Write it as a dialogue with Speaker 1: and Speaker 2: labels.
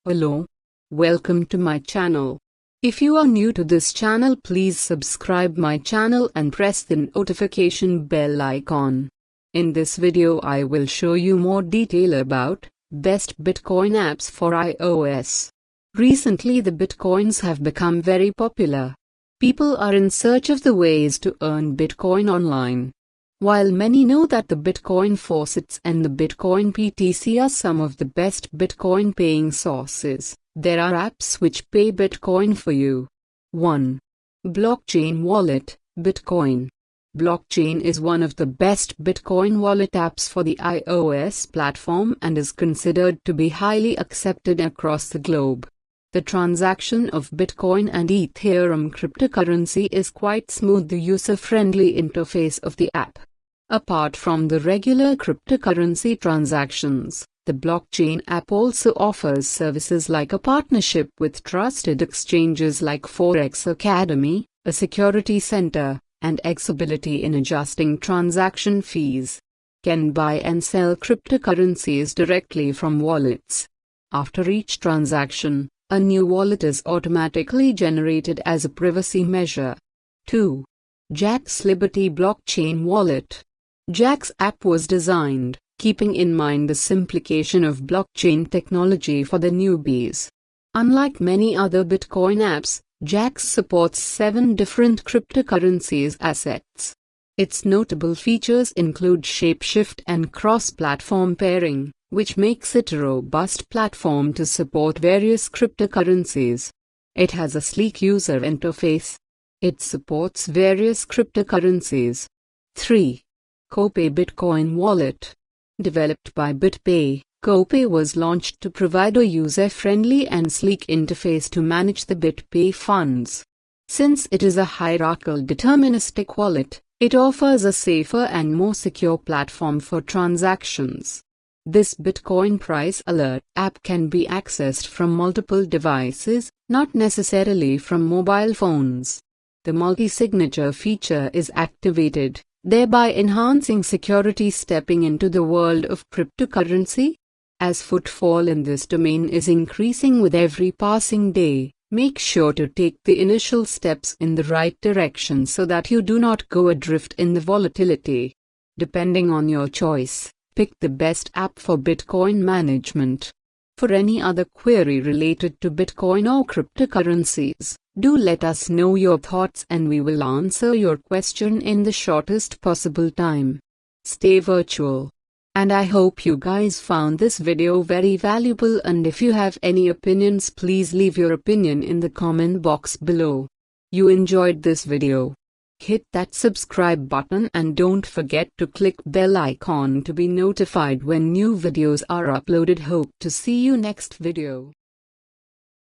Speaker 1: Hello. Welcome to my channel. If you are new to this channel, please subscribe my channel and press the notification bell icon. In this video I will show you more detail about best Bitcoin apps for iOS. Recently the Bitcoins have become very popular. People are in search of the ways to earn Bitcoin online. While many know that the Bitcoin faucets and the Bitcoin BTC are some of the best Bitcoin paying sources, there are apps which pay Bitcoin for you. 1. Blockchain Wallet, Bitcoin. Blockchain is one of the best Bitcoin wallet apps for the iOS platform and is considered to be highly accepted across the globe. The transaction of Bitcoin and Ethereum cryptocurrency is quite smooth. The user-friendly interface of the app. Apart from the regular cryptocurrency transactions, the blockchain app also offers services like a partnership with trusted exchanges like Forex Academy, a security center, and flexibility in adjusting transaction fees. Can buy and sell cryptocurrencies directly from wallets. After each transaction, a new wallet is automatically generated as a privacy measure. 2. Jaxx Liberty Blockchain Wallet. Jaxx app was designed, keeping in mind the simplification of blockchain technology for the newbies. Unlike many other Bitcoin apps, Jaxx supports 7 different cryptocurrencies assets. Its notable features include shapeshift and cross-platform pairing, which makes it a robust platform to support various cryptocurrencies. It has a sleek user interface. It supports various cryptocurrencies. 3. Copay Bitcoin Wallet. Developed by BitPay, Copay was launched to provide a user-friendly and sleek interface to manage the BitPay funds. Since it is a hierarchical deterministic wallet, it offers a safer and more secure platform for transactions. This Bitcoin price alert app can be accessed from multiple devices, not necessarily from mobile phones. The multi-signature feature is activated, thereby enhancing security. Stepping into the world of cryptocurrency. As footfall in this domain is increasing with every passing day, make sure to take the initial steps in the right direction so that you do not go adrift in the volatility. Depending on your choice, pick the best app for Bitcoin management. For any other query related to Bitcoin or cryptocurrencies, do let us know your thoughts and we will answer your question in the shortest possible time. Stay virtual. And I hope you guys found this video very valuable, and if you have any opinions, please leave your opinion in the comment box below. You enjoyed this video? Hit that subscribe button and don't forget to click bell icon to be notified when new videos are uploaded. Hope to see you next video.